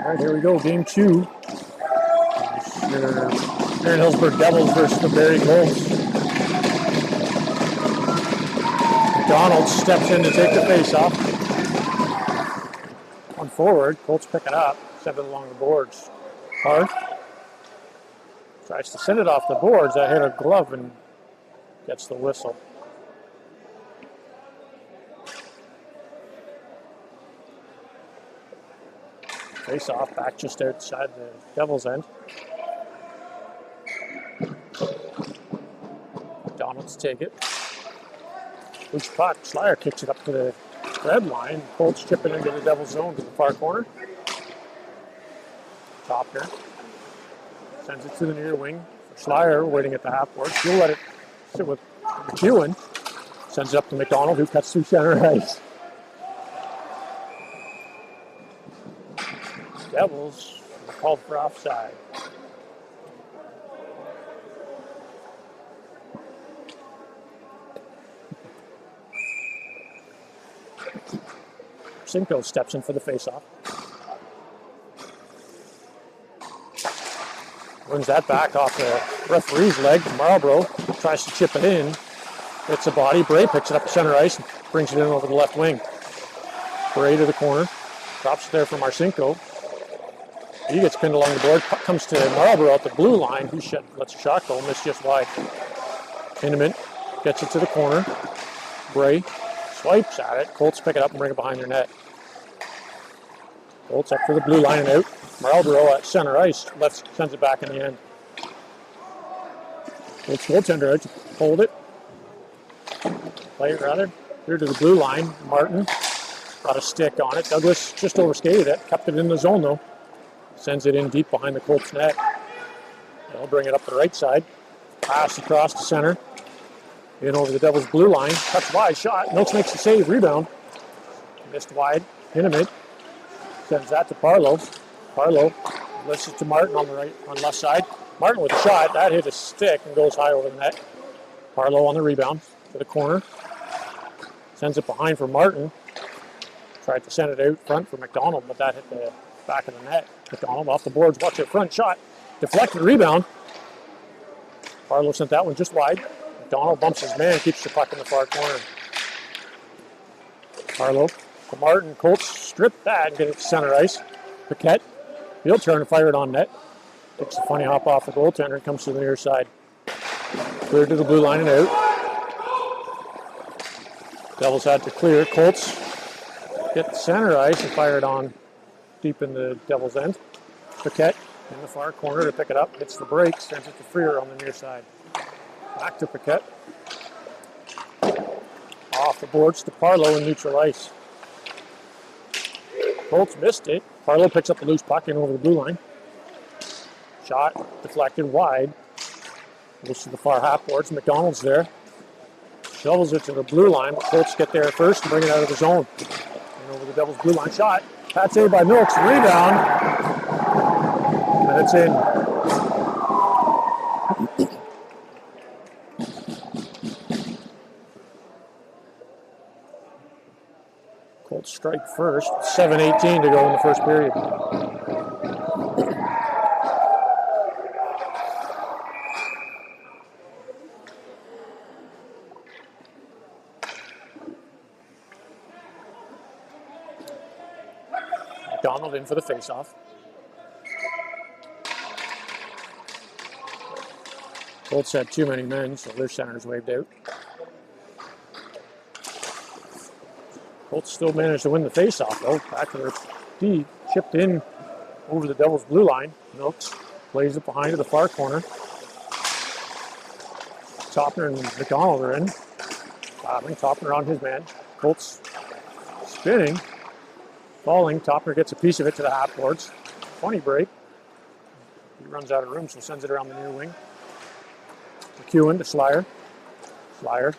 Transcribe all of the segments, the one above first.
All right, here we go, game two. Here in Hillsburg Devils versus the Barrie Colts. McDonald steps in to take the face-off. On forward, Colts pick it up, send it along the boards. Hart tries to send it off the boards. That hit a glove and gets the whistle. Face-off back just outside the Devils' end. Let's take it. Loose puck. Schleier kicks it up to the red line. Colts chip it into the Devils zone to the far corner. Topner sends it to the near wing. Schleier waiting at the half board. He'll let it sit with McEwen. Sends it up to McDonald, who cuts through center ice. Devils called for offside. Simcoe steps in for the faceoff. Wins that back off the referee's leg. Marlborough tries to chip it in. Hits a body. Bray picks it up to center ice and brings it in over the left wing. Bray to the corner. Drops it there for Marcinko. He gets pinned along the board. Puck comes to Marlborough at the blue line. He lets a shot go. Missed just wide. Intimate gets it to the corner. Bray swipes at it. Colts pick it up and bring it behind their net. Colts up for the blue line and out. Marlborough at center ice. Sends it back in the end. Colts goaltender out to hold it. Play it rather. Here to the blue line. Martin got a stick on it. Douglas just overskated it. Kept it in the zone though. Sends it in deep behind the Colts net. They'll bring it up the right side. Pass across to center. In over the Devils' blue line. Cuts wide. Shot. Milks makes the save. Rebound. Missed wide. Intimate. Sends that to Parlow. Parlow lifts it to Martin on the left side. Martin with a shot. That hit a stick and goes high over the net. Parlow on the rebound to the corner. Sends it behind for Martin. Tried to send it out front for McDonald, but that hit the back of the net. McDonald off the boards. Watch it front shot. Deflected rebound. Parlow sent that one just wide. McDonald bumps his man. Keeps the puck in the far corner. Parlow to Martin. Colts strip that and get it to center ice. Paquette. He'll turn and fire it on net. Takes a funny hop off the goaltender and comes to the near side. Cleared to the blue line and out. Devils had to clear. Colts get center ice and fire it on deep in the Devils' end. Paquette in the far corner to pick it up. Hits the brakes. Sends it to Freer on the near side. Back to Paquette. Off the boards to Parlow in neutral ice. Colts missed it. Parlow picks up the loose puck in over the blue line. Shot deflected wide. Goes to the far half boards. McDonald's there. Shovels it to the blue line. Colts get there first and bring it out of the zone. And over the Devils' blue line shot. Pat saved by Milks. Rebound. And it's in. Colts strike first. 7:18 to go in the first period. McDonald in for the faceoff. Colts had too many men, so their center's waved out. Colts still managed to win the faceoff, though. Back to their D, chipped in over the Devils' blue line. Milks plays it behind to the far corner. Topner and McDonald are in. Topner on his man. Colts spinning. Falling. Topner gets a piece of it to the half boards. Funny break. He runs out of room, so sends it around the near wing. McEwen to Schleier. Schleier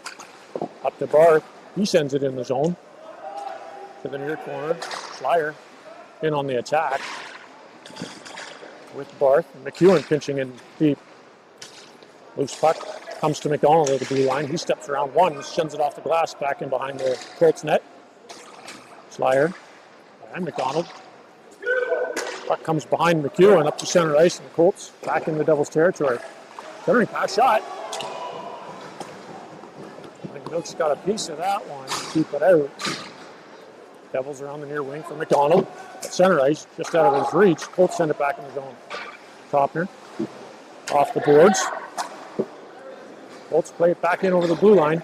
up to Barth. He sends it in the zone. To the near corner. Schleier in on the attack. With Barth. McEwen pinching in deep. Loose puck comes to McDonald at the blue line. He steps around one, sends it off the glass back in behind the Colts net. Schleier. And McDonald. Puck comes behind McEwen up to center ice, and the Colts back in the Devils' territory. Centering pass shot. I think Milks got a piece of that one to keep it out. Devils around the near wing for McDonald. At center ice, just out of his reach. Colts send it back in the zone. Topner off the boards. Colts play it back in over the blue line.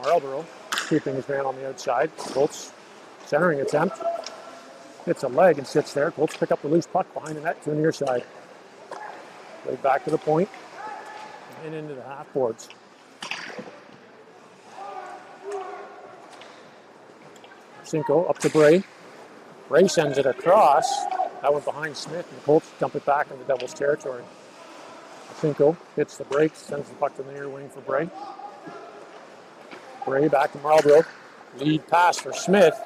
Marlborough keeping his man on the outside. Colts centering attempt. Hits a leg and sits there. Colts pick up the loose puck behind the net to the near side. Play back to the point. and into the half boards. Cinco up to Bray. Bray sends it across. That went behind Smith, and the Colts dump it back into Devils territory. Cinco hits the brakes, sends the puck to the near wing for Bray. Bray back to Marlborough. Lead pass for Smith.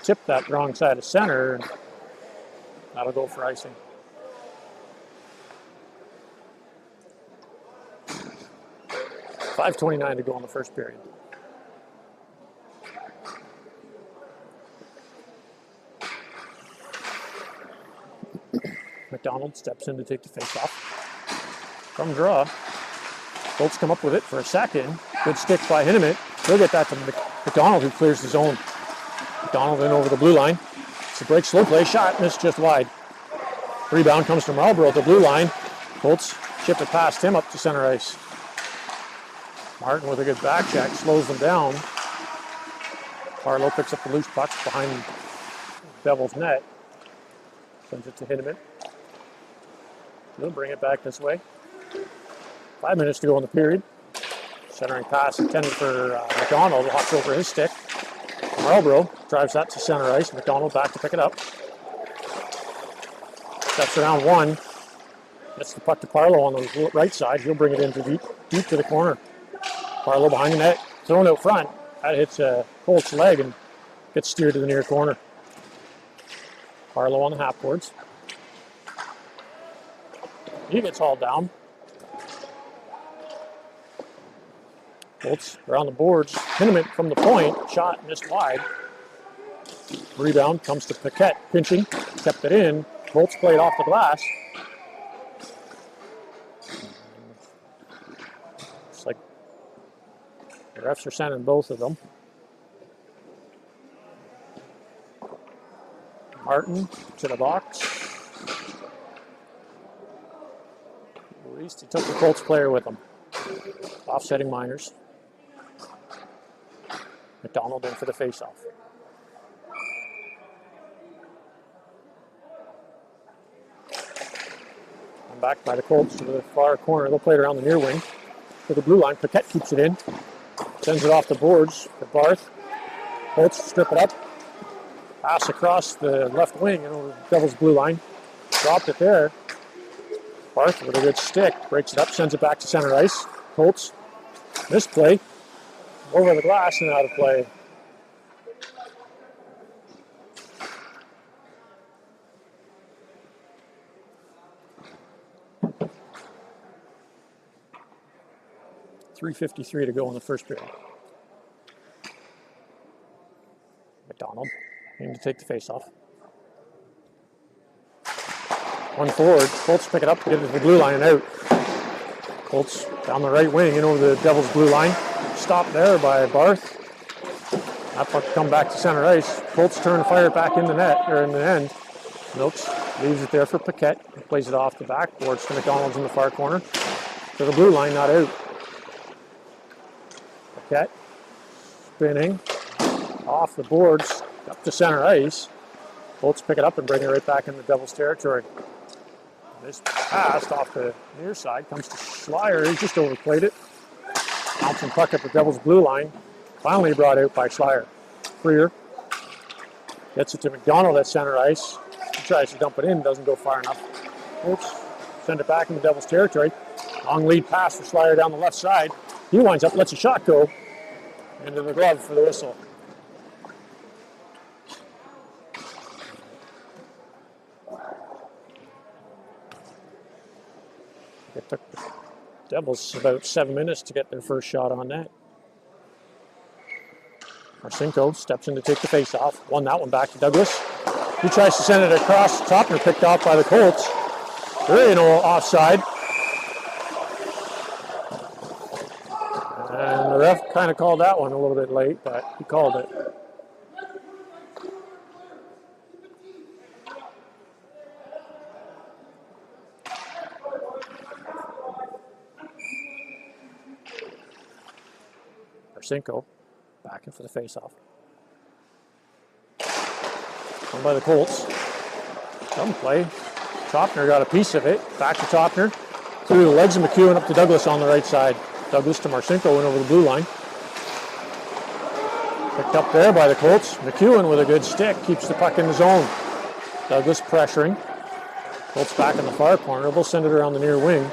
Tipped that wrong side of center, and that'll go for icing. .5:29 to go in the first period. McDonald steps in to take the face-off. From draw. Colts come up with it for a second. Good stick by Hinneman. He'll get that to McDonald, who clears the zone. McDonald in over the blue line. It's a break, slow play, shot, missed just wide. Rebound comes from Marlborough at the blue line. Colts chip it past him up to center ice. Martin with a good back check, slows them down. Barlow picks up the loose puck behind Devils' net. Sends it to Hinneman. He'll bring it back this way. 5 minutes to go in the period. Centering pass intended for McDonald. Walks over his stick. Marlborough drives that to center ice. McDonald back to pick it up. Steps around one. Gets the puck to Parlow on the right side. He'll bring it in deep to the corner. Parlow behind the net. Thrown out front. That hits Colt's leg and gets steered to the near corner. Parlow on the half boards. He gets hauled down. Colts around the boards. Hinneman from the point. Shot missed wide. Rebound comes to Paquette. Pinching. Kept it in. Colts played off the glass. Looks like the refs are sending both of them. Martin to the box. At least he took the Colts player with him. Offsetting Miners. McDonald in for the faceoff. I'm back by the Colts to the far corner. They'll play it around the near wing. To the blue line. Paquette keeps it in. Sends it off the boards for Barth. Colts strip it up. Pass across the left wing and over the Devils' blue line. Dropped it there. Barth with a good stick. Breaks it up. Sends it back to center ice. Colts. Misplay. Over the glass and out of play. .353 to go in the first period. McDonald aiming to take the face-off. One forward. Colts pick it up, get it to the blue line and out. Colts down the right wing and over the Devils' blue line. Stopped there by Barth. That puck come back to center ice. Colts turn and fire it back in the net, or in the end. Milks leaves it there for Paquette. Plays it off the backboards to McDonald's in the far corner. To the blue line, not out. Paquette spinning off the boards up to center ice. Colts pick it up and bring it right back in the Devils' territory. This pass off the near side comes to Schleier. He just overplayed it. Bouncing puck at the Devils' blue line. Finally brought out by Schleier. Freer gets it to McDonald at center ice. He tries to dump it in, doesn't go far enough. Colts send it back in the Devils' territory. Long lead pass for Schleier down the left side. He winds up, lets a shot go into the glove for the whistle. It took the Devils about 7 minutes to get their first shot on net. Marcinko steps in to take the face-off. Won that one back to Douglas. He tries to send it across the top and picked off by the Colts. There ain't no offside. And the ref kind of called that one a little bit late, but he called it. Marcinko back in for the face-off. Won by the Colts. Some play. Topner got a piece of it. Back to Topner. Through the legs of McEwen up to Douglas on the right side. Douglas to Marcinko, went over the blue line. Picked up there by the Colts. McEwen with a good stick. Keeps the puck in the zone. Douglas pressuring. Colts back in the far corner. They'll send it around the near wing.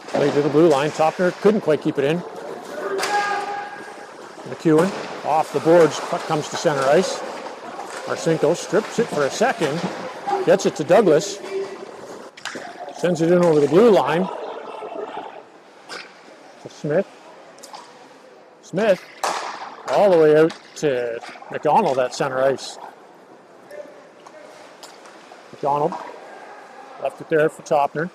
Play to the blue line. Topner couldn't quite keep it in. McEwen off the boards. Puck comes to center ice. Marcinko strips it for a second. Gets it to Douglas. Sends it in over the blue line. To Smith. Smith all the way out to McDonald at center ice. McDonald left it there for Topner.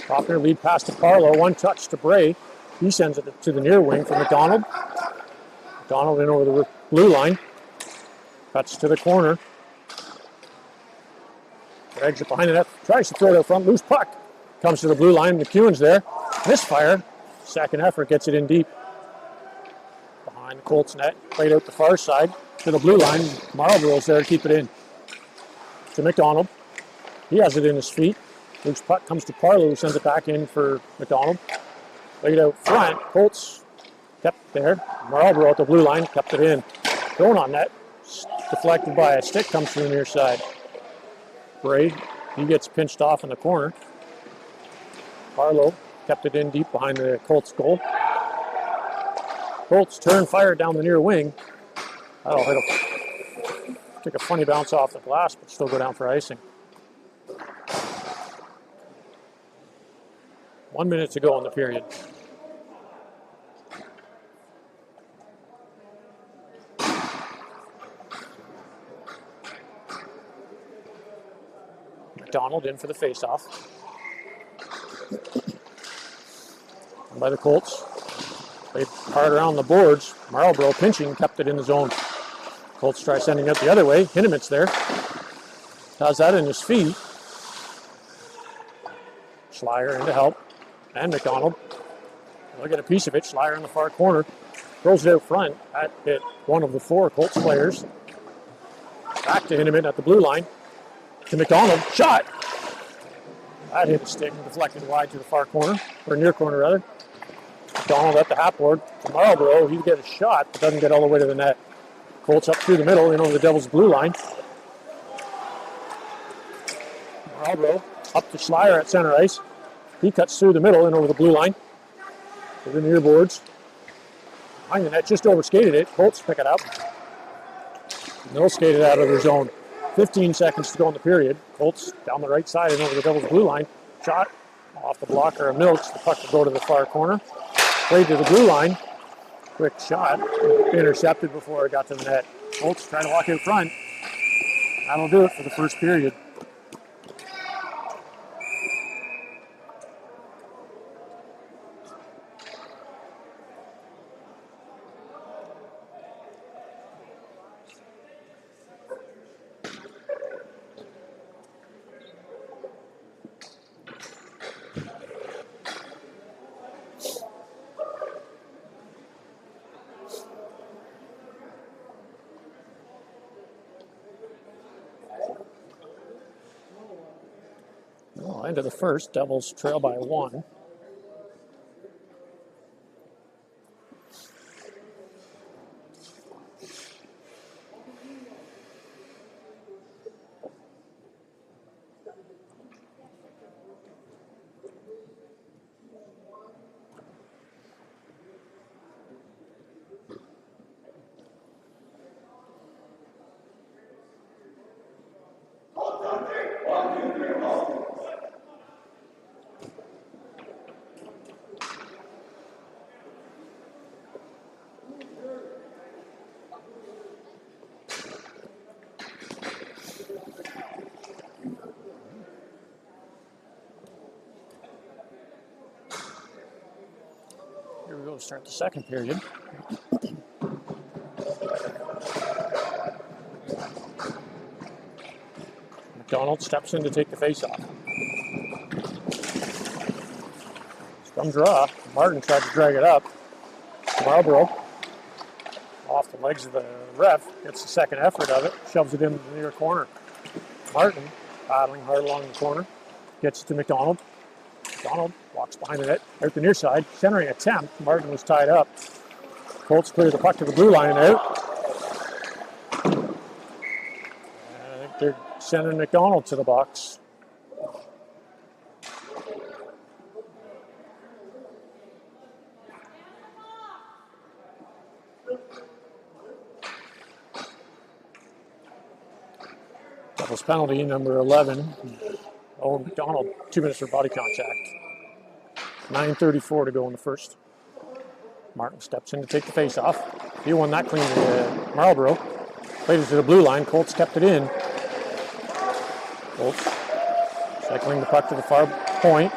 Topner lead pass to Parlow. One touch to Bray. He sends it to the near wing for McDonald. McDonald in over the blue line. Cuts to the corner. Drags it behind the net. Tries to throw it out front. Loose puck. Comes to the blue line. McEwen's there. Misfire. Second effort. Gets it in deep. Behind the Colts net. Played out the far side. To the blue line. Marlborough's there to keep it in. To McDonald. He has it in his feet. Loose puck comes to Parlow, who sends it back in for McDonald. Played out front. Colts kept there. Marlborough at the blue line. Kept it in. Thrown on net. Deflected by a stick. Comes to the near side. Bray, he gets pinched off in the corner. Parlow kept it in deep behind the Colts goal. Colts turn, fire down the near wing. That'll take a funny bounce off the glass, but still go down for icing. 1 minute to go in the period. McDonald in for the face-off. By the Colts. Played hard around the boards. Marlborough pinching, kept it in the zone. Colts try sending it the other way. Hinnemit's there. Does that in his feet. Schleier in to help. And McDonald. They'll get a piece of it. Schleier in the far corner. Throws it out front. That hit one of the four Colts players. Back to Hinnemet at the blue line. To McDonald. Shot! That hit a stick and deflected wide to the far corner. Or near corner, rather. McDonald at the half board. To Marlborough. He gets a shot, but doesn't get all the way to the net. Colts up through the middle, in over the Devils' blue line. Marlborough up to Schleier at center ice. He cuts through the middle and over the blue line. To the near boards. Behind the net, just overskated it. Colts pick it up. They'll skate it out of their zone. 15 seconds to go in the period. Colts down the right side and over the Devils' blue line. Shot off the blocker of Milks. The puck will go to the far corner. Played to the blue line. Quick shot. Intercepted before it got to the net. Colts trying to walk in front. That'll do it for the first period. Into the first, Devils trail by 1. Here we go, start the second period. McDonald steps in to take the face-off. Scrum draw. Martin tried to drag it up. Marlborough, off the legs of the ref, gets the second effort of it, shoves it into the near corner. Martin battling hard along the corner. Gets it to McDonald. McDonald walks behind the net, out the near side. Centering attempt. Martin was tied up. Colts clear the puck to the blue line and out. And I think they're sending McDonald to the box. Devils penalty number 11. Owen McDonald, 2 minutes for body contact. 9:34 to go in the first. Martin steps in to take the face-off. He won that clean to Marlborough. Played it to the blue line. Colts kept it in. Colts cycling the puck to the far point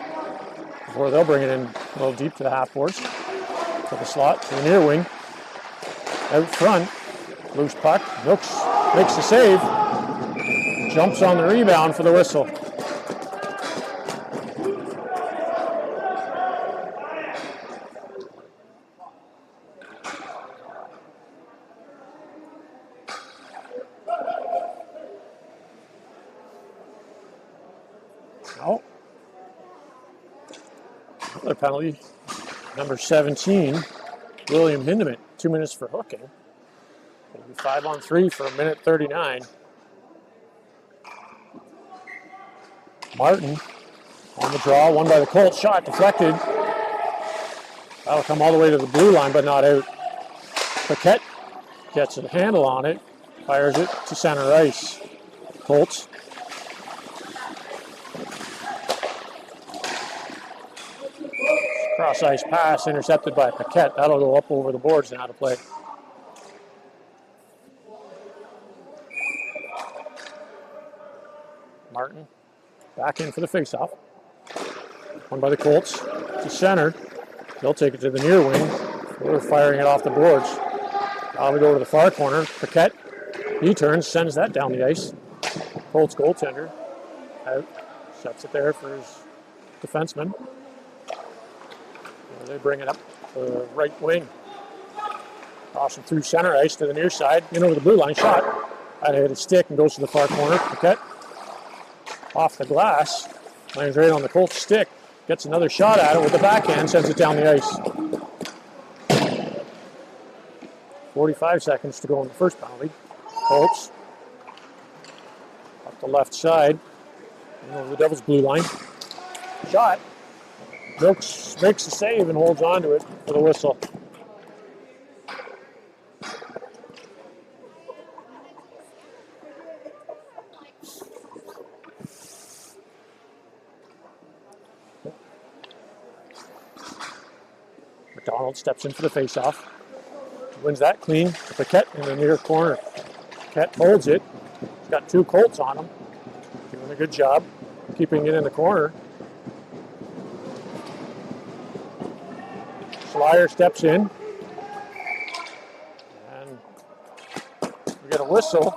before they'll bring it in a little deep to the half boards. To the slot, to the near wing. Out front, loose puck. Nooks makes the save. Jumps on the rebound for the whistle. Oh. Another penalty. Number 17, William Hindemith, 2 minutes for hooking. It'll be 5-on-3 for 1:39. Martin on the draw, won by the Colts. Shot deflected. That'll come all the way to the blue line, but not out. Paquette gets a handle on it, fires it to center ice. Colts. Cross ice pass intercepted by Paquette. That'll go up over the boards and out of play. Martin back in for the faceoff. Won by the Colts to center. They'll take it to the near wing. We're firing it off the boards. Now we go to the far corner. Paquette, he turns, sends that down the ice. Colts goaltender out, sets it there for his defenseman. They bring it up to the right wing. Crossing through center ice to the near side. In over the blue line. Shot. That hit a stick and goes to the far corner. Paquette off the glass. Lands right on the Colts stick. Gets another shot at it with the backhand. Sends it down the ice. 45 seconds to go in the first penalty. Colts up the left side. And over the Devils' blue line. Shot. Brooks makes the save and holds on to it for the whistle. McDonald steps in for the faceoff. Wins that clean. Paquette in the near corner. Paquette holds it. He's got two Colts on him. Doing a good job keeping it in the corner. Flyer steps in, and we get a whistle.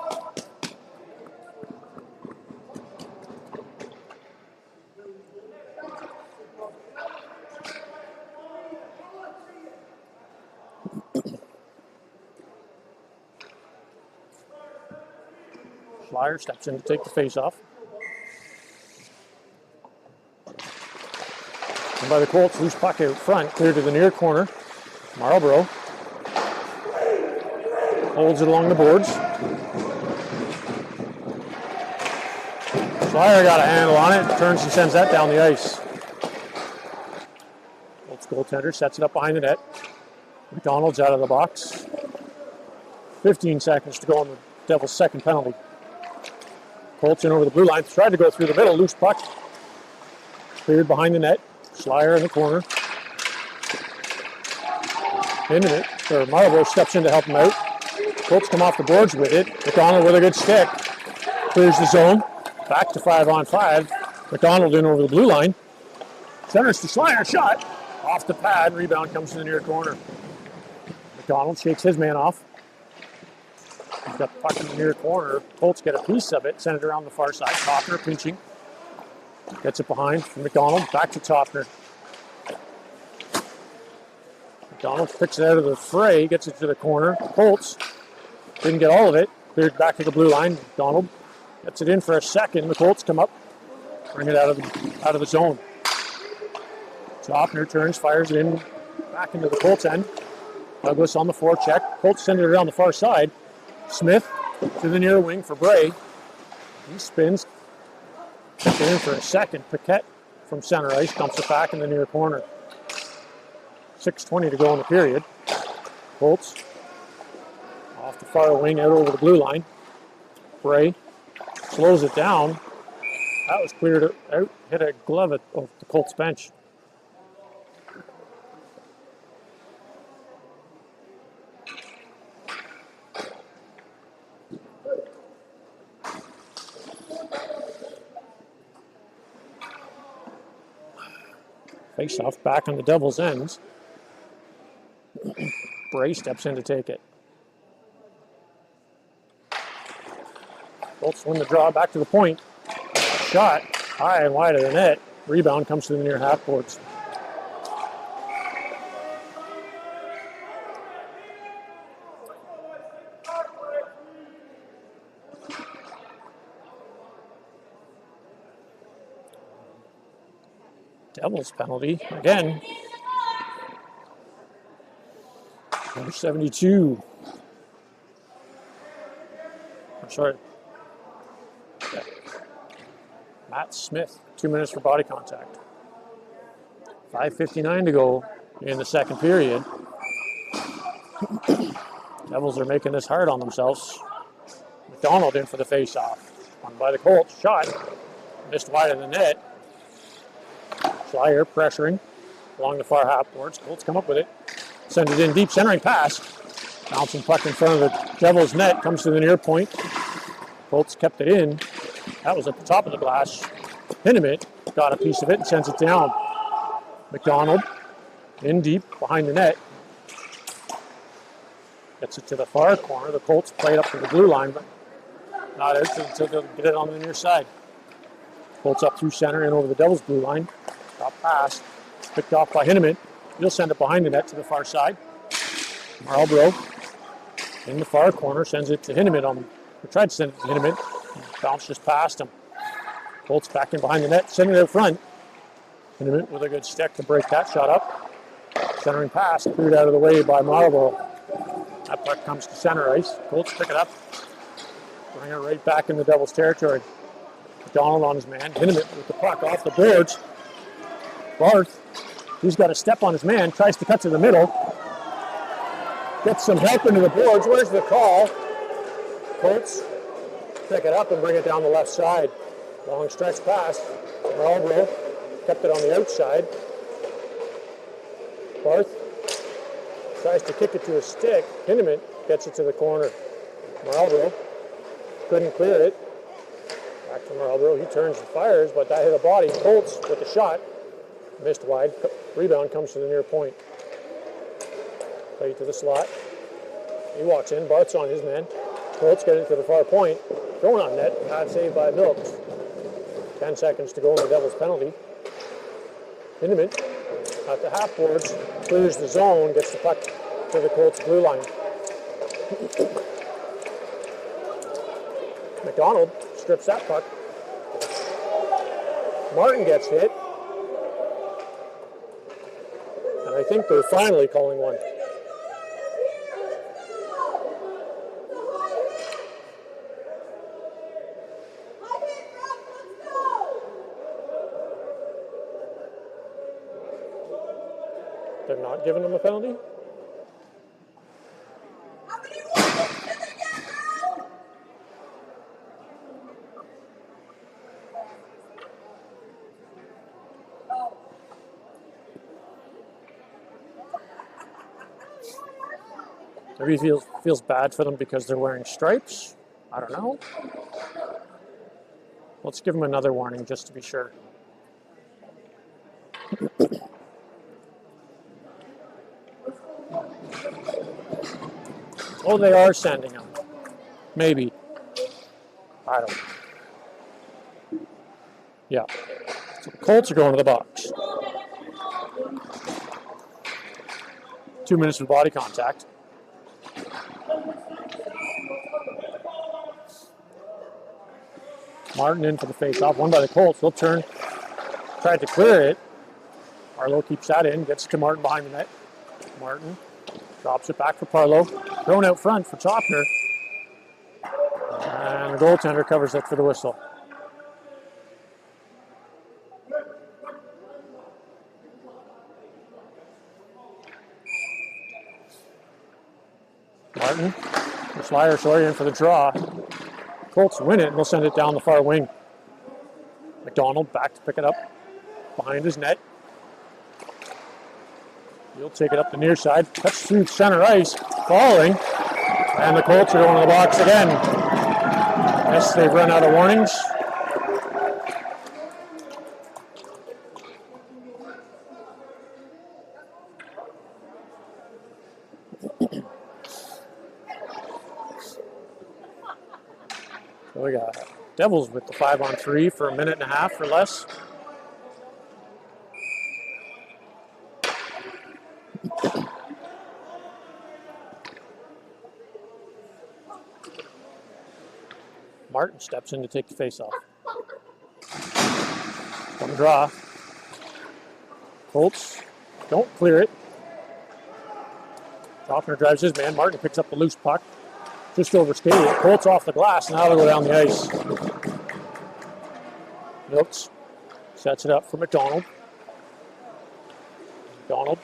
Flyer steps in to take the face off. And by the Colts, loose puck out front, clear to the near corner. Marlborough holds it along the boards. Flyer got a handle on it, turns and sends that down the ice. Colts goaltender sets it up behind the net. McDonald's out of the box. 15 seconds to go on the Devils' second penalty. Colts in over the blue line, tried to go through the middle, loose puck. Cleared behind the net. Flyer in the corner. Marlborough steps in to help him out. Colts come off the boards with it. McDonald with a good stick. Clears the zone. Back to 5-on-5. McDonald in over the blue line. Centers to Flyer. Shot. Off the pad. Rebound comes to the near corner. McDonald shakes his man off. He's got the puck in the near corner. Colts get a piece of it. Send it around the far side. Toppner pinching. Gets it behind from McDonald. Back to Toppner. McDonald picks it out of the fray. Gets it to the corner. Colts didn't get all of it. Cleared back to the blue line. McDonald Gets it in for a second. The Colts come up, bring it out of the zone. Joffner turns, fires it in back into the Colts end. Douglas on the forecheck. Colts send it around the far side. Smith to the near wing for Bray. He spins. Gets it in for a second. Paquette from center ice dumps it back in the near corner. 6:20 to go in the period. Colts off the far wing out over the blue line. Bray slows it down. That was cleared out. Hit a glove at the Colts bench. Face off back on the Devils' ends. Bray steps in to take it. Colts win the draw back to the point. Shot high and wide of the net. Rebound comes to the near half boards. Devils penalty again. Number 72. I'm sorry. Yeah. Matt Smith, 2 minutes for body contact. 5:59 to go in the second period. Devils are making this hard on themselves. McDonald in for the face-off. Won by the Colts. Shot. Missed wide of the net. Flyer pressuring along the far half boards. Colts come up with it. Send it in deep, centering pass. Bouncing puck in front of the Devils' net. Comes to the near point. Colts kept it in. That was at the top of the glass. Hinneman got a piece of it and sends it down. McDonald in deep behind the net. Gets it to the far corner. The Colts play it up to the blue line, but not out until they'll get it on the near side. Colts up through center and over the Devils' blue line. Top pass. Picked off by Hinneman. He'll send it behind the net to the far side. Marlborough in the far corner sends it to Hinneman. Tried to send it to Hinneman. Bounced just past him. Colts back in behind the net. Sending it out front. Hinneman with a good stick to break that shot up. Centering pass cleared out of the way by Marlborough. That puck comes to center ice. Colts pick it up. Bring it right back in the Devils' territory. McDonald on his man. Hinneman with the puck off the boards. Barth, he's got a step on his man. Tries to cut to the middle. Gets some help into the boards. Where's the call? Colts pick it up and bring it down the left side. Long stretch pass. Marlborough kept it on the outside. Barth tries to kick it to a stick. Hinneman gets it to the corner. Marlborough couldn't clear it. Back to Marlborough. He turns and fires, but that hit a body. Colts with the shot. Missed wide. Rebound comes to the near point. Play to the slot. He walks in. Barth's on his man. Colts get it to the far point. Thrown on net. Bad save by Milks. 10 seconds to go in the Devils' penalty. Hinneman at the half boards. Clears the zone. Gets the puck to the Colts' blue line. McDonald strips that puck. Martin gets hit. And I think they're finally calling one. They're not giving them a penalty? Maybe he feels bad for them because they're wearing stripes. I don't know. Let's give them another warning just to be sure. Oh, they are sending them. Maybe. I don't know. Yeah. So the Colts are going to the box. 2 minutes of body contact. Martin in for the face-off. One by the Colts. They'll turn. Tried to clear it. Parlow keeps that in. Gets to Martin behind the net. Martin drops it back for Parlow. Thrown out front for Topner. And the goaltender covers it for the whistle. Martin, the flyer, in for the draw. Colts win it, and they'll send it down the far wing. McDonald back to pick it up behind his net. He'll take it up the near side, cuts through center ice, falling, and the Colts are going to the box again. Yes, they've run out of warnings. So we got Devils with the 5-on-3 for a minute and a half or less. Martin steps in to take the face-off. One draw. Colts don't clear it. Topner drives his man. Martin picks up the loose puck. Just overskated it. Colts off the glass. Now they go down the ice. Milks sets it up for McDonald. McDonald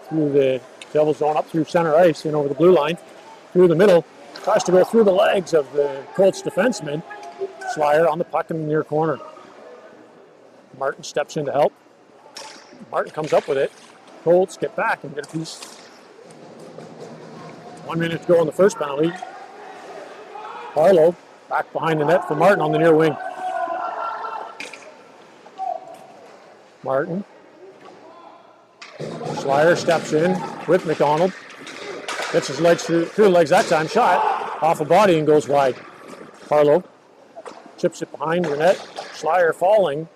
through the Devil zone up through center ice and over the blue line. Through the middle. Tries to go through the legs of the Colts defenseman. Slyer on the puck in the near corner. Martin steps in to help. Martin comes up with it. Colts get back and get a piece. 1 minute to go in the first penalty. Parlow back behind the net for Martin on the near wing. Martin. Slyer steps in with McDonald. Gets his legs through the legs that time. Shot off a body and goes wide. Parlow chips it behind the net. Slyer falling.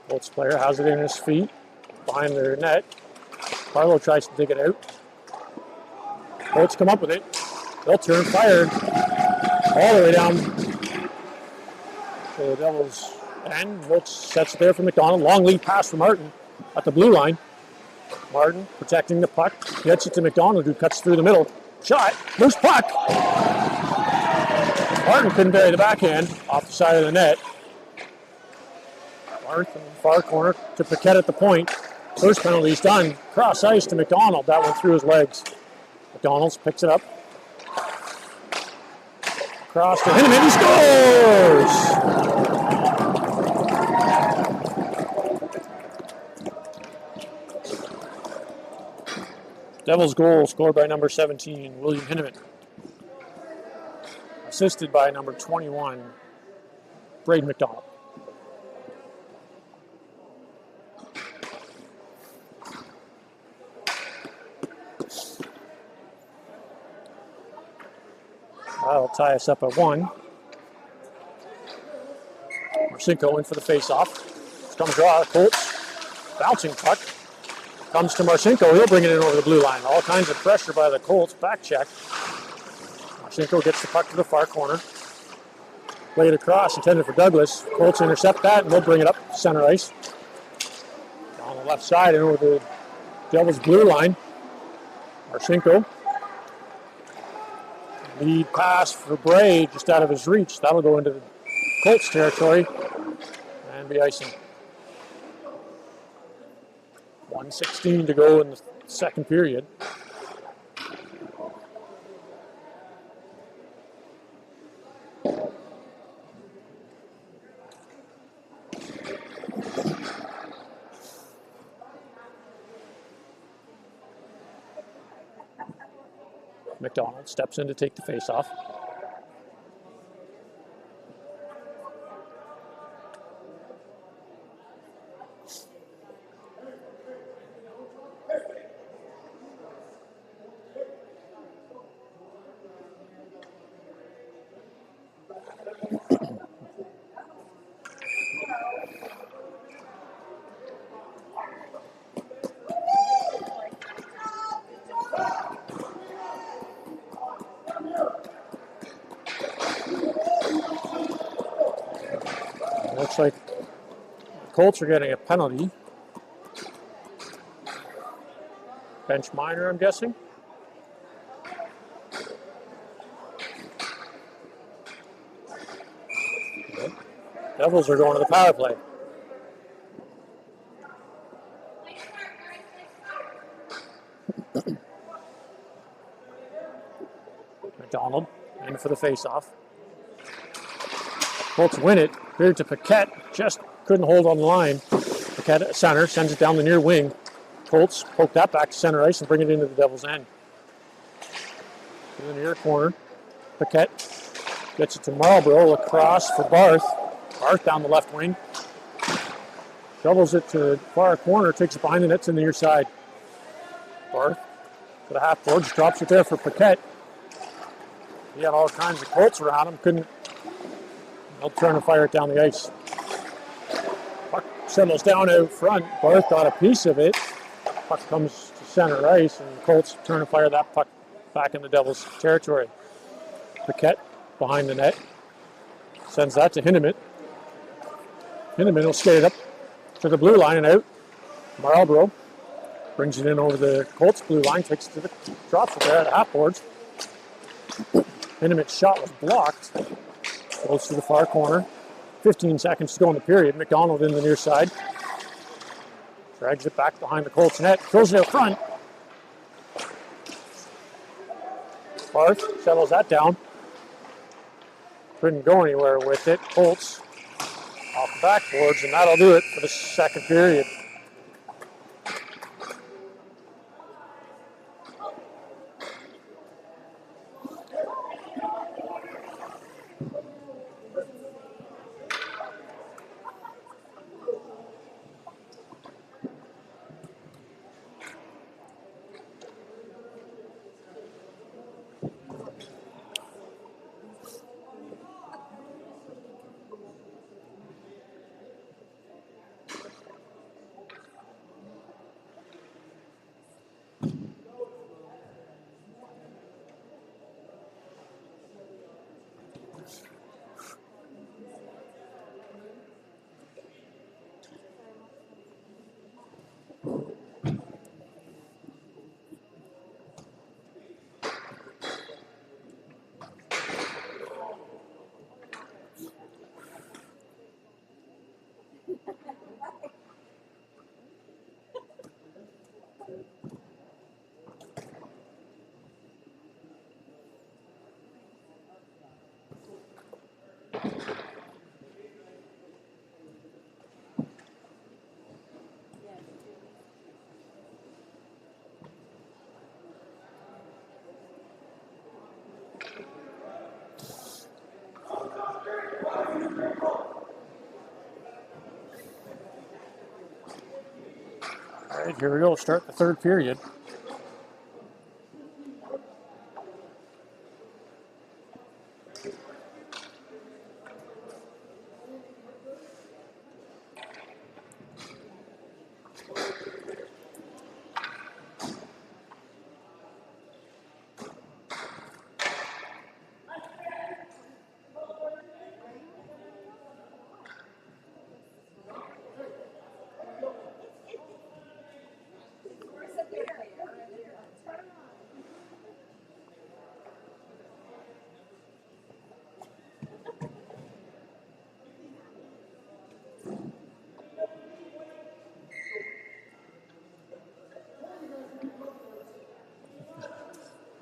Colts player has it in his feet behind their net. Parlow tries to dig it out. Colts come up with it. They'll turn, fire all the way down to the Devils' end. Wilkes sets it there for McDonald. Long lead pass for Martin at the blue line. Martin protecting the puck. Gets it to McDonald, who cuts through the middle. Shot. Loose puck. Martin couldn't bury the backhand off the side of the net. Martin in the far corner to Paquette at the point. First penalty's done. Cross ice to McDonald. That went through his legs. McDonald picks it up. Cross to him, and he scores! Devils goal scored by number 17, William Hinneman. Assisted by number 21, Braden McDonald. That'll tie us up at 1. Marcinko in for the face-off. Comes draw, Colts. Bouncing puck. Comes to Marcinko. He'll bring it in over the blue line. All kinds of pressure by the Colts. Back check. Marcinko gets the puck to the far corner. Played across, intended for Douglas. Colts intercept that, and they'll bring it up center ice. On the left side and over the Devils' blue line. Marcinko. Lead pass for Bray, just out of his reach. That'll go into the Colts territory and be icing. 1:16 to go in the second period. McDonald steps in to take the face-off. Looks like the Colts are getting a penalty. Bench minor, I'm guessing. Devils are going to the power play. McDonald in for the face-off. Colts win it. Here to Paquette. Just couldn't hold on the line. Paquette at center sends it down the near wing. Colts poke that back to center ice and bring it into the Devils' end. In the near corner. Paquette gets it to Marlborough. Across for Barth. Barth down the left wing. Shovels it to the far corner. Takes it behind the nets in the near side. Barth to the half boards. Drops it there for Paquette. He had all kinds of Colts around him. Couldn't. They'll turn and fire it down the ice. Puck settles down out front. Barth got a piece of it. Puck comes to center ice, and the Colts turn and fire that puck back in the Devils' territory. Paquette behind the net. Sends that to Hinneman. Hinneman will skate it up to the blue line and out. Marlborough brings it in over the Colts blue line. Takes it to the drops it there at the half boards. Hinneman's shot was blocked. Goes to the far corner. 15 seconds to go in the period. McDonald in the near side. Drags it back behind the Colts net. Throws it out front. Barth settles that down. Couldn't go anywhere with it. Colts off the backboards, and that'll do it for the second period. All right, here we go. Start the third period.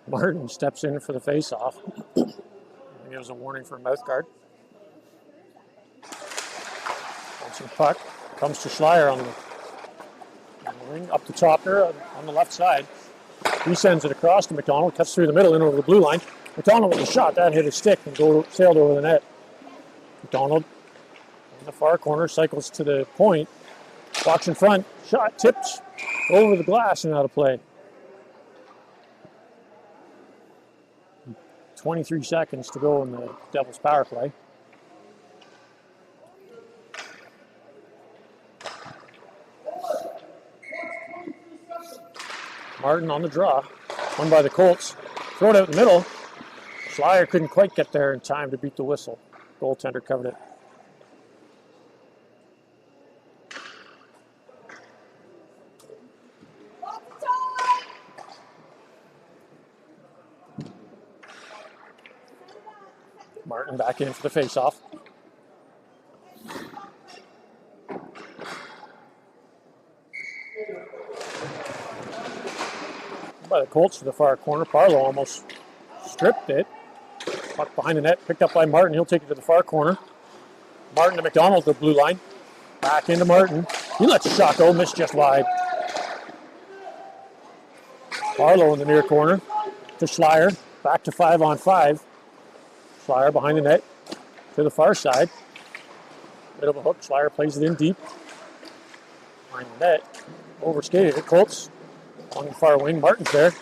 Martin steps in for the face-off. Gives a warning for a mouth guard. Bouncing puck. Comes to Schleier on the wing. Up the top there on the left side. He sends it across to McDonald. Cuts through the middle in over the blue line. McDonald with a shot. That hit his stick and sailed over the net. McDonald in the far corner. Cycles to the point. Walks in front. Shot tipped over the glass and out of play. 23 seconds to go in the Devils' power play. Martin on the draw. Won by the Colts. Throw it out in the middle. Schleier couldn't quite get there in time to beat the whistle. Goaltender covered it. Martin back in for the faceoff. By the Colts to the far corner. Parlow almost stripped it. Puck behind the net, picked up by Martin. He'll take it to the far corner. Martin to McDonald, the blue line. Back into Martin. He lets a shot go, missed just wide. Parlow in the near corner to Schleier. Back to 5-on-5. Schleier behind the net to the far side. Bit of a hook. Schleier plays it in deep. Behind the net. Overskated it. Colts on the far wing. Martin's there.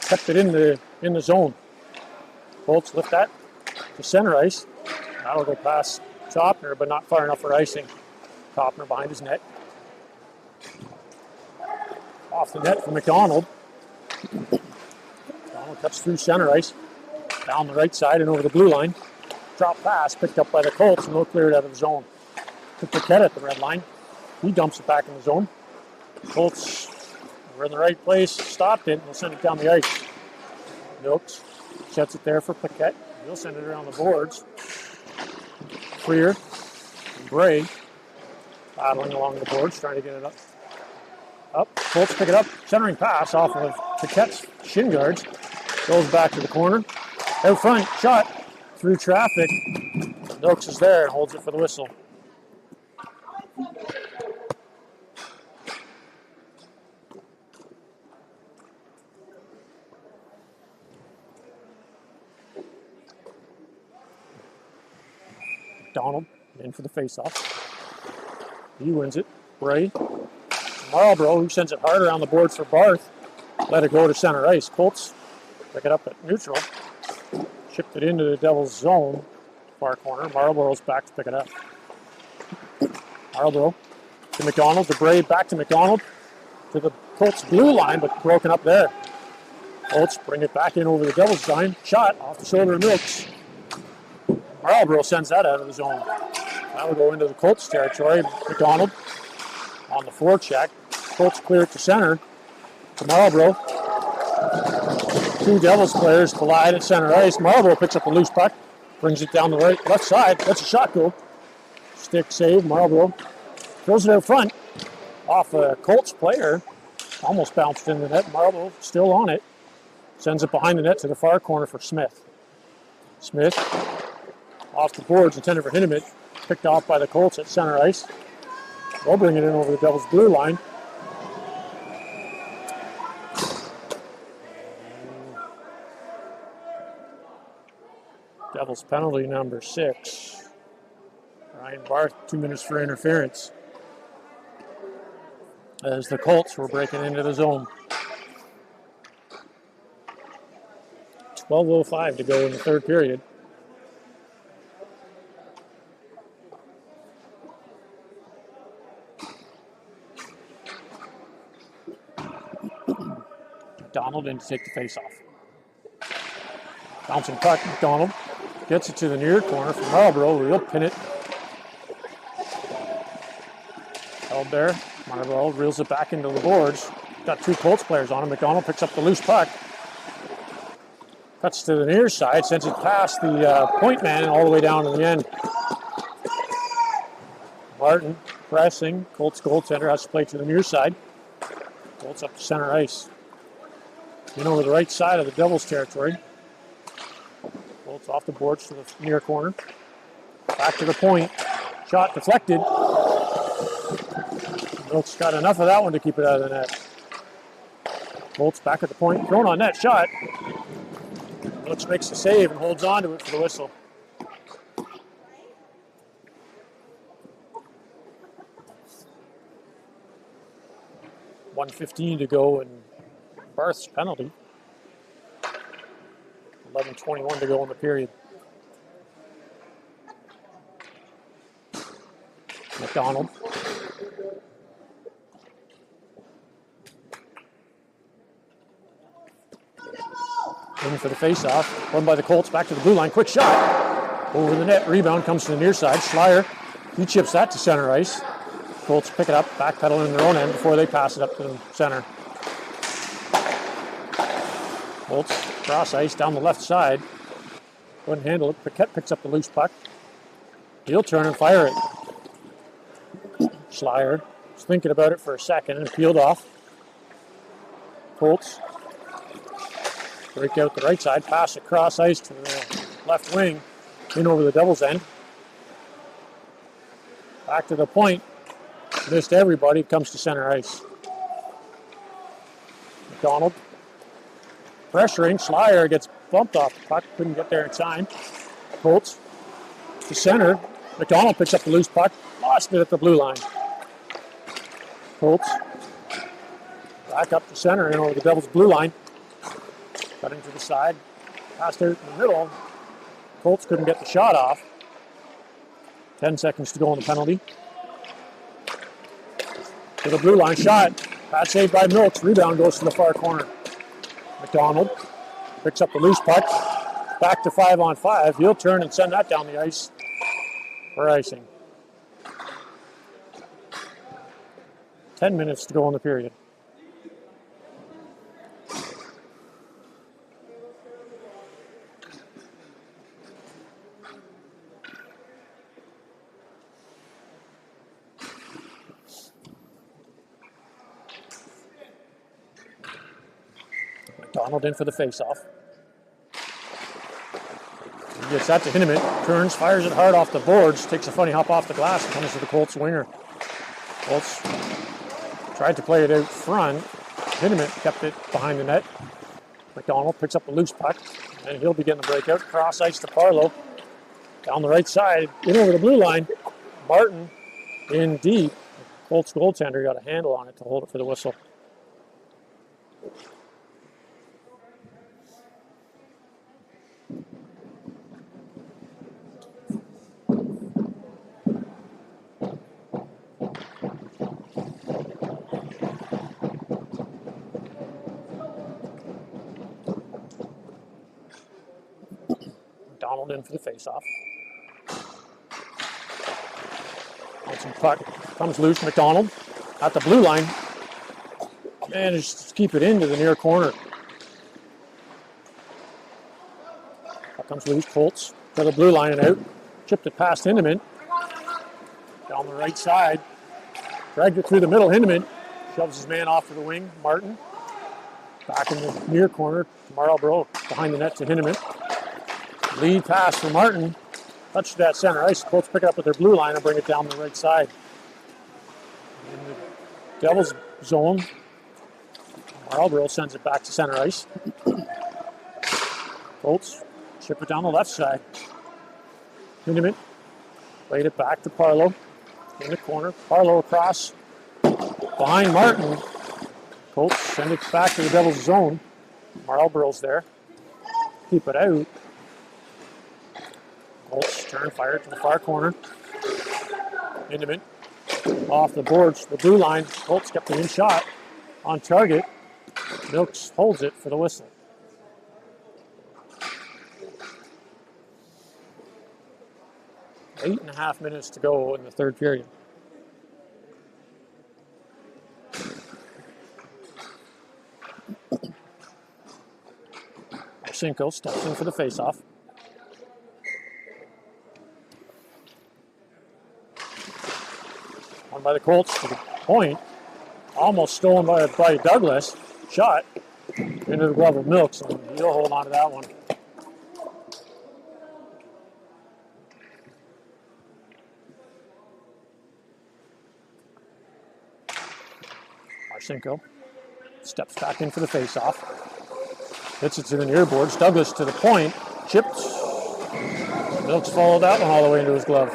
Kept it in the zone. Colts lift that to center ice. That'll go past Topner, but not far enough for icing. Topner behind his net. Off the net for McDonald. McDonald cuts through center ice. Down the right side and over the blue line. Drop pass picked up by the Colts and they'll clear it out of the zone. To Paquette at the red line. He dumps it back in the zone. Colts were in the right place, stopped it, and they'll send it down the ice. Milks sets it there for Paquette. He'll send it around the boards. Freer and Bray battling along the boards, trying to get it up. Colts pick it up. Centering pass off of Paquette's shin guards. Goes back to the corner. Out front, shot through traffic. Milks is there and holds it for the whistle. Donald in for the faceoff. He wins it. Bray. Marlborough, who sends it hard around the boards for Barth. Let it go to center ice. Colts pick it up at neutral. Shipped it into the Devils' zone. Far corner. Marlborough's back to pick it up. Marlborough to McDonald. To Bray. Back to McDonald. To the Colts' blue line, but broken up there. Colts bring it back in over the Devils' line. Shot off the shoulder of Milks. Marlborough sends that out of the zone. That will go into the Colts territory. McDonald on the forecheck. Colts clear it to center. To Marlborough. Two Devils players collide at center ice. Marlborough picks up a loose puck. Brings it down the left side. That's a shot goal. Stick save. Marlborough throws it out front. Off a Colts player. Almost bounced in the net. Marlborough still on it. Sends it behind the net to the far corner for Smith. Smith off the boards, intended for Hinneman, picked off by the Colts at center ice. They'll bring it in over the Devils' blue line. Devils penalty number 6. Ryan Barth, 2 minutes for interference. As the Colts were breaking into the zone. 12:05 to go in the third period. McDonald in to take the face-off. Bouncing puck, McDonald gets it to the near corner for Marlborough. He'll pin it. Held there. Marlborough reels it back into the boards. Got two Colts players on him. McDonald picks up the loose puck. Cuts to the near side, sends it past the point man and all the way down to the end. Martin pressing. Colts goaltender has to play to the near side. Colts up to center ice. In over the right side of the Devils' territory. Colts off the boards to the near corner. Back to the point. Shot deflected. Colts got enough of that one to keep it out of the net. Colts back at the point. Thrown on net. Shot. Colts makes the save and holds on to it for the whistle. .1:15 to go in Barth's penalty. 11:21 to go in the period. McDonald. In for the face-off. Run by the Colts, back to the blue line. Quick shot. Over the net. Rebound comes to the near side. Schleier, he chips that to center ice. Colts pick it up, backpedaling in their own end before they pass it up to the center. Colts cross ice down the left side. Couldn't handle it. Paquette picks up the loose puck. He'll turn and fire it. Schleier was thinking about it for a second and peeled off. Colts break out the right side, pass across ice to the left wing, in over the Devils' end. Back to the point. Missed everybody. Comes to center ice. McDonald pressuring. Schleier gets bumped off the puck. Couldn't get there in time. Colts to center. McDonald picks up the loose puck. Lost it at the blue line. Colts back up to center and over the Devils' blue line. Cutting to the side. Passed out in the middle. Colts couldn't get the shot off. 10 seconds to go on the penalty. To the blue line shot. Bad save by Milks. Rebound goes to the far corner. McDonald picks up the loose puck. Back to 5-on-5. He'll turn and send that down the ice for icing. 10 minutes to go in the period. McDonald in for the face-off. He gets that to Hinneman. Turns, fires it hard off the boards. Takes a funny hop off the glass and comes to the Colts winger. Colts tried to play it out front. Hinneman kept it behind the net. McDonald picks up the loose puck, and he'll begin the breakout. Cross ice to Parlow. Down the right side, in over the blue line. Martin in deep. Colts goaltender got a handle on it to hold it for the whistle. McDonald in for the face-off. Some puck comes loose. McDonald at the blue line. Manages to keep it into the near corner. Puck comes loose. Colts to the blue line and out. Chipped it past Hinneman. Down the right side. Dragged it through the middle. Hinneman shoves his man off to the wing. Martin back in the near corner. Marlborough behind the net to Hinneman. Lead pass for Martin. Touched that center ice. Colts pick it up with their blue line and bring it down the right side. In the Devils zone, Marlborough sends it back to center ice. Colts chip it down the left side. Hinneman played it back to Parlow in the corner. Parlow across behind Martin. Colts send it back to the Devils zone. Marlborough's there. Keep it out. Colts turn, fire to the far corner. Hinneman off the boards, the blue line. Colts kept the in shot on target. Milks holds it for the whistle. Eight and a half minutes to go in the third period. Cinco steps in for the face-off. Won by the Colts to the point. Almost stolen by Douglas. Shot into the glove of Milks, and he'll hold on to that one. Marcinko steps back in for the face-off. Hits it to the near boards. Douglas to the point. Chipped. Milks followed that one all the way into his glove.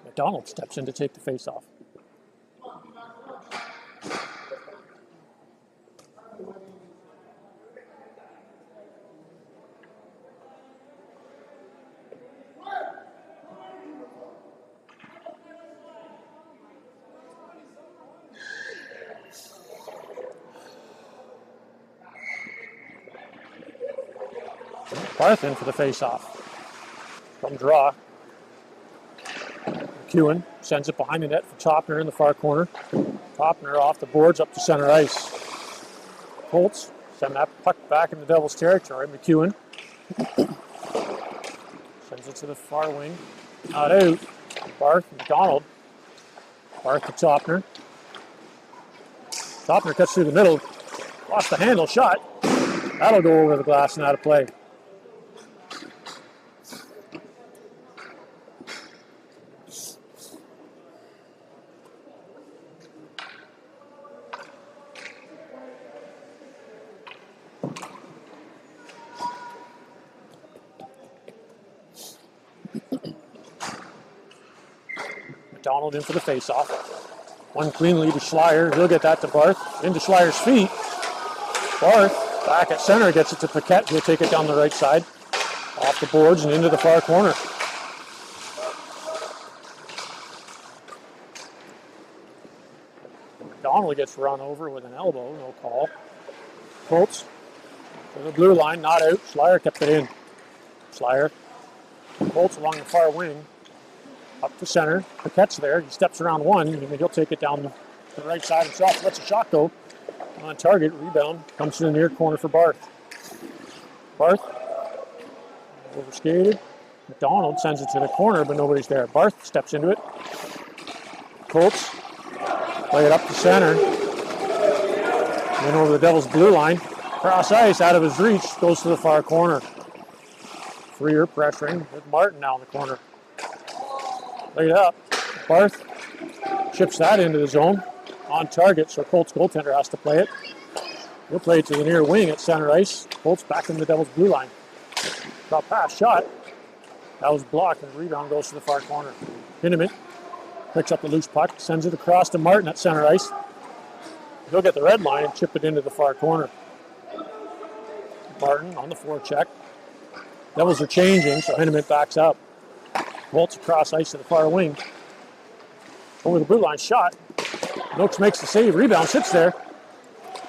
McDonald steps in to take the face-off. Barth in for the face-off. from draw. McEwen sends it behind the net for Topner in the far corner. Topner off the boards up to center ice. Colts send that puck back in the Devils' territory. McEwen sends it to the far wing. Not out. Barth, McDonald. Barth to Topner. Topner cuts through the middle. Lost the handle, shot. That'll go over the glass and out of play. McDonald in for the face-off. One clean lead to Schleier. He'll get that to Barth. Into Schleier's feet. Barth back at center, gets it to Paquette. He'll take it down the right side. Off the boards and into the far corner. McDonald gets run over with an elbow. No call. Colts to the blue line. Not out. Schleier kept it in. Schleier. Colts along the far wing. Up to center. Paquette's there. He steps around one, and he'll take it down the right side himself. Lets a shot go. On target. Rebound. Comes to the near corner for Barth. Barth. Overskated. McDonald sends it to the corner, but nobody's there. Barth steps into it. Colts. Play it up to center. Then over the Devils' blue line. Cross ice. Out of his reach. Goes to the far corner. Freer pressuring with Martin now in the corner. Laid up. Barth chips that into the zone. On target, so Colts goaltender has to play it. He'll play it to the near wing at center ice. Colts back in the Devils' blue line. Drop pass, shot. That was blocked, and the rebound goes to the far corner. Hinneman picks up the loose puck, sends it across to Martin at center ice. He'll get the red line and chip it into the far corner. Martin on the forecheck. Devils are changing, so Hinneman backs up. Colts across ice to the far wing. Over the blue line, shot. Noakes makes the save, rebound, sits there.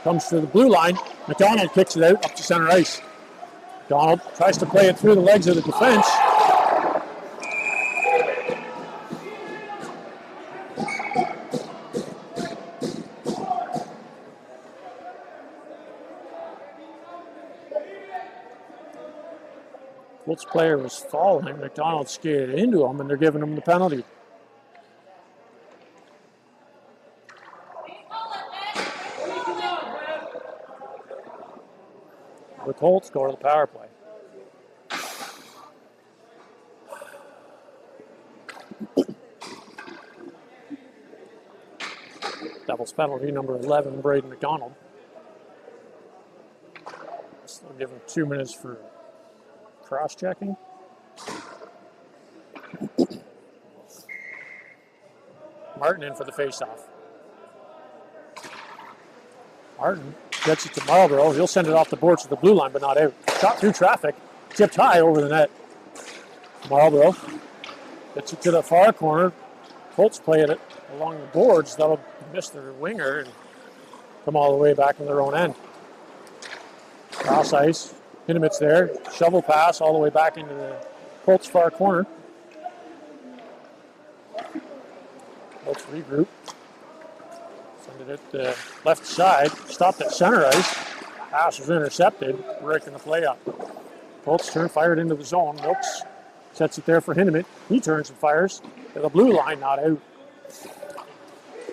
Comes to the blue line. McDonald kicks it out up to center ice. McDonald tries to play it through the legs of the defense. Colts player was falling. McDonald skated into him, and they're giving him the penalty. The Colts go to the power play. Devils penalty number 11, Braden McDonald. So they'll give him 2 minutes for cross-checking. Martin in for the face-off. Martin gets it to Marlborough. He'll send it off the boards to the blue line, but not out. Shot through traffic. Tipped high over the net. Marlborough gets it to the far corner. Colts play it along the boards. That'll miss their winger and come all the way back in their own end. Cross ice. Hinneman's there. Shovel pass all the way back into the Colts far corner. Colts regroup. Send it at the left side. Stopped at center ice. Pass was intercepted. Breaking the play up. Colts turn, fired into the zone. Noakes sets it there for Hinneman. He turns and fires to the blue line, not out.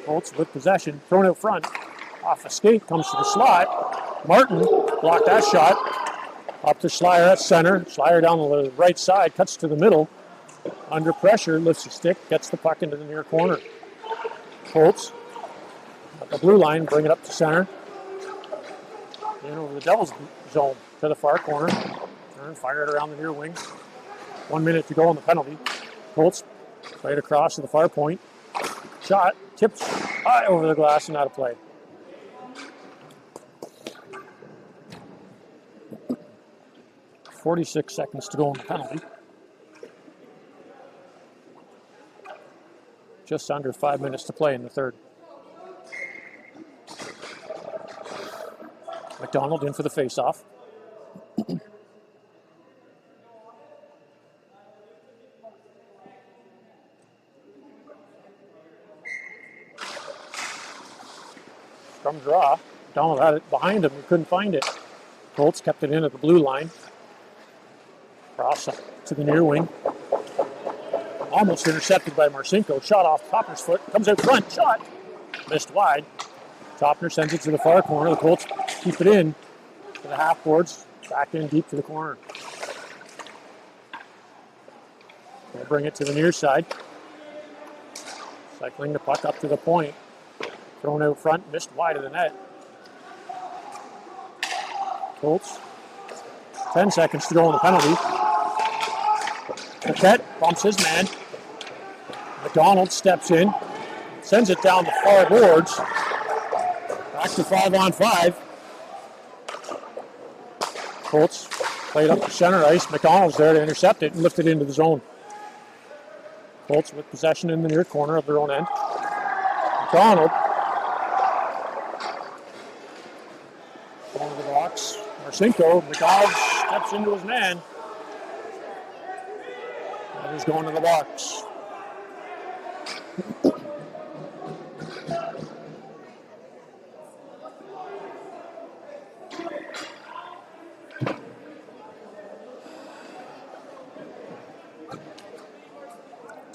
Colts with possession. Thrown out front. Off a skate, comes to the slot. Martin blocked that shot. Up to Schleier at center. Schleier down the right side, cuts to the middle. Under pressure, lifts the stick, gets the puck into the near corner. Colts at the blue line, bring it up to center. In over the Devils zone to the far corner. Turn, fire it around the near wing. 1 minute to go on the penalty. Colts play it across to the far point. Shot, tips high over the glass and out of play. .46 seconds to go on the penalty. Just under 5 minutes to play in the third. McDonald in for the face-off. Scrum draw. Donald had it behind him. He couldn't find it. Colts kept it in at the blue line. Cross up to the near wing. Almost intercepted by Marcinko. Shot off Topner's foot. Comes out front. Shot. Missed wide. Topner sends it to the far corner. The Colts keep it in to the half boards. Back in deep to the corner. They'll bring it to the near side. Cycling the puck up to the point. Thrown out front. Missed wide of the net. Colts. 10 seconds to go on the penalty. Paquette bumps his man. McDonald steps in. Sends it down the far boards. Back to 5-on-5. Colts played up to center ice. McDonald's there to intercept it and lift it into the zone. Colts with possession in the near corner of their own end. McDonald. Going to the box. Marcinko. McDonald steps into his man. And he's going to the box.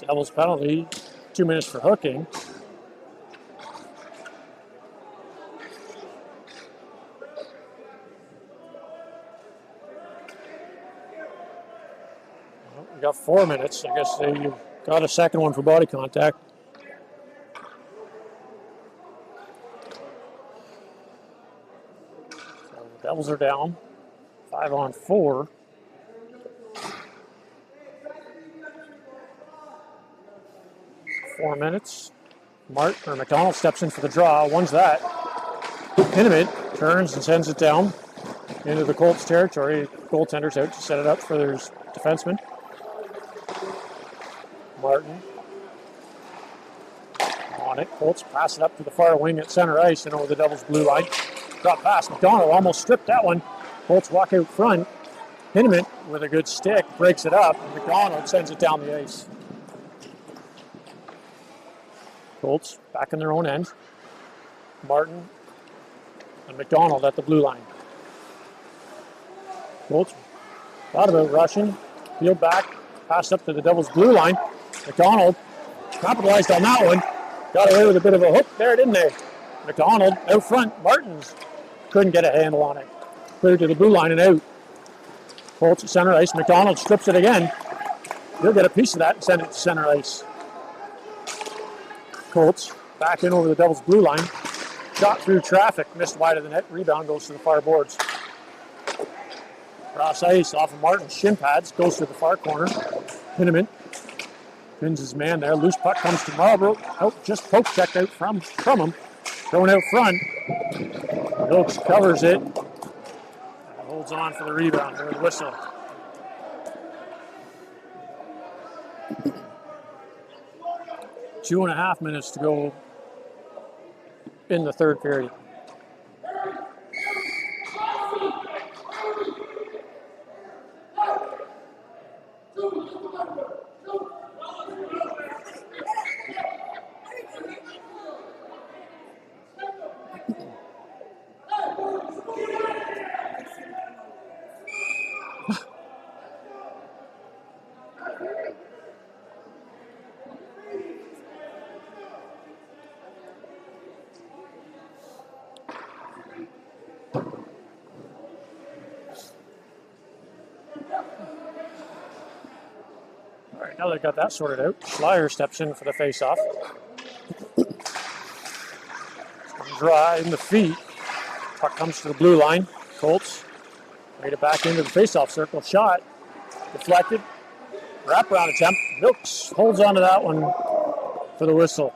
Devils penalty, 2 minutes for hooking. Well, we got 4 minutes. I guess they got a second one for body contact. So the Devils are down, 5-on-4. 4 minutes. McDonald steps in for the draw. One's that. Pinnaman turns and sends it down into the Colts territory. Goaltender's out to set it up for their defenseman. Martin on it. Colts pass it up to the far wing at center ice and over the Devils' blue line. Drop pass. McDonald almost stripped that one. Colts walk out front. Pinnaman with a good stick breaks it up. And McDonald sends it down the ice. Colts back in their own end. Martin and McDonald at the blue line. Colts thought about rushing. Field back. Pass up to the Devils' blue line. McDonald capitalized on that one. Got away with a bit of a hook there, didn't they? McDonald out front. Martins couldn't get a handle on it. Cleared to the blue line and out. Colts at center ice. McDonald strips it again. He'll get a piece of that and send it to center ice. Colts back in over the Devils' blue line. Shot through traffic, missed wide of the net. Rebound goes to the far boards. Cross ice off of Martin's shin pads, goes to the far corner. Pinnaman pins his man there. Loose puck comes to Marlborough. Oh, just poke checked out from him. Going out front. Wilkes covers it. And holds on for the rebound with a whistle. Two and a half minutes to go in the third period. Now they've got that sorted out. Schleier steps in for the face-off. Dry in the feet. Puck comes to the blue line. Colts made it back into the face-off circle. Shot. Deflected. Wraparound attempt. Milks holds on to that one for the whistle.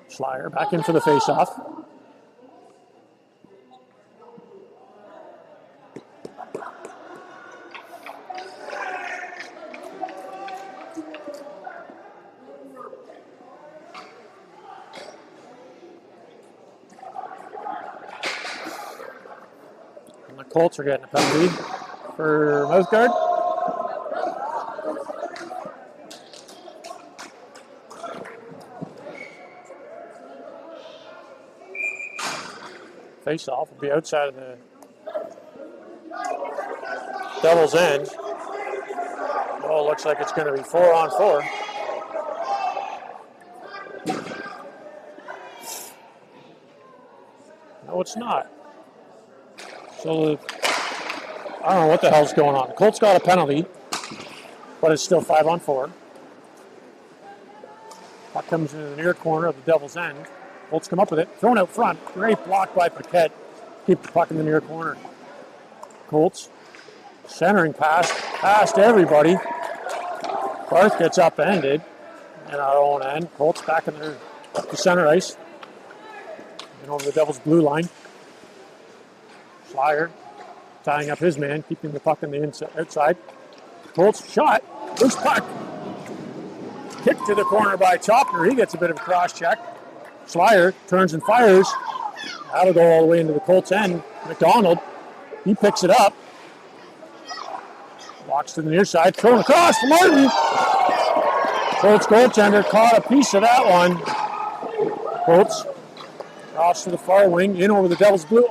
Schleier back in for the face-off. Colts are getting a penalty for mouth guard. Face off will be outside of the Devils' end. Oh, looks like it's going to be 4-on-4. No, it's not. So I don't know what the hell's going on. The Colts got a penalty, but it's still 5-on-4. Puck comes into the near corner of the Devils' end. Colts come up with it, thrown out front. Great block by Paquette. Keep the puck in the near corner. Colts centering pass past everybody. Barth gets upended in our own end. Colts back in the center ice. And over the Devils' blue line. Flyer tying up his man, keeping the puck in the outside. Colts shot. Loose puck. Kick to the corner by Chopner. He gets a bit of a cross check. Flyer turns and fires. That'll go all the way into the Colts' end. McDonald, he picks it up. Walks to the near side, thrown across for Martin. Colts goaltender caught a piece of that one. Colts cross to the far wing, in over the Devils' blue.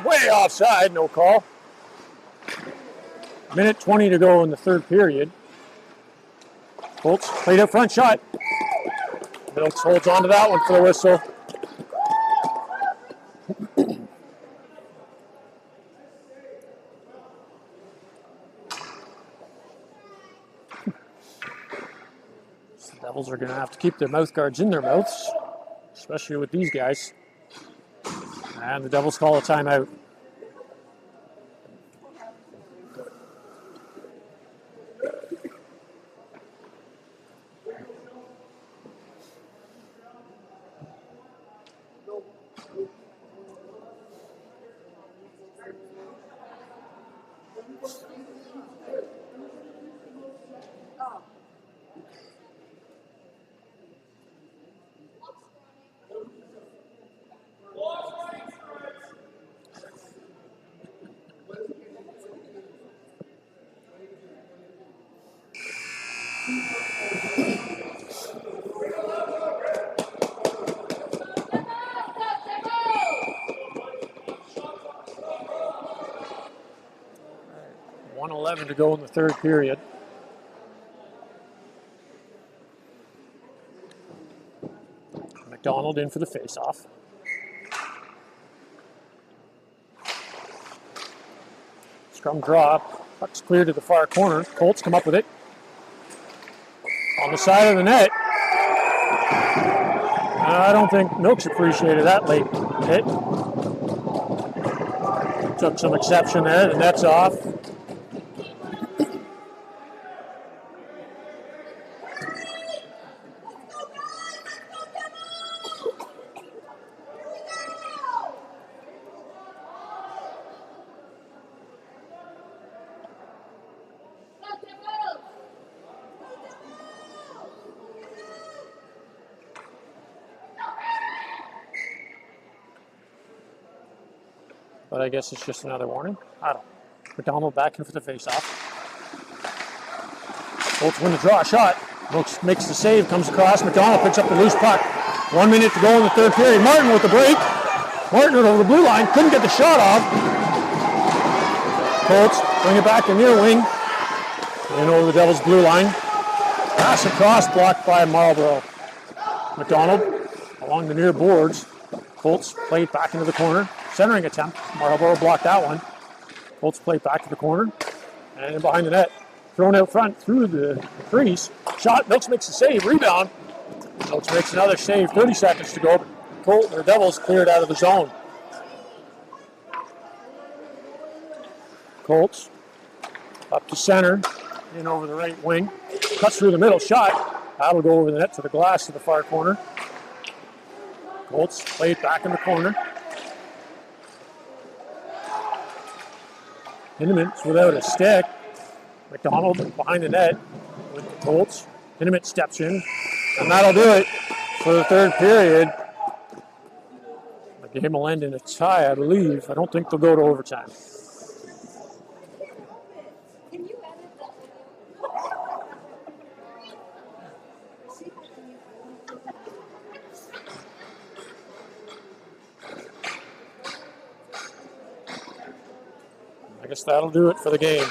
Way offside, no call. Minute 20 to go in the third period. Colts played up front, shot. Milks holds on to that one for the whistle. The Devils are going to have to keep their mouth guards in their mouths, especially with these guys. And the Devils call a timeout. To go in the third period. McDonald in for the face-off. Scrum drop. Puck's clear to the far corner. Colts come up with it. On the side of the net. I don't think Milks appreciated that late hit. Took some exception there. The net's off. But I guess it's just another warning. I don't know. McDonald back in for the face-off. Colts win the draw shot. Brooks makes the save, comes across. McDonald picks up the loose puck. 1 minute to go in the third period. Martin with the break. Martin over the blue line. Couldn't get the shot off. Colts bring it back to near wing. In over the Devils' blue line. Pass across, blocked by Marlborough. McDonald along the near boards. Colts play it back into the corner. Centering attempt. Marlborough blocked that one. Colts play it back to the corner. And in behind the net. Thrown out front through the crease. Shot. Milks makes the save. Rebound. Milks makes another save. 30 seconds to go. The Devils cleared out of the zone. Colts up to center. In over the right wing. Cuts through the middle. Shot. That'll go over the net to the glass to the far corner. Colts play it back in the corner. Hinneman's without a stick. McDonald behind the net with the Colts. Hinneman steps in, and that'll do it for the third period. The game will end in a tie, I believe. I don't think they'll go to overtime. I guess that'll do it for the game.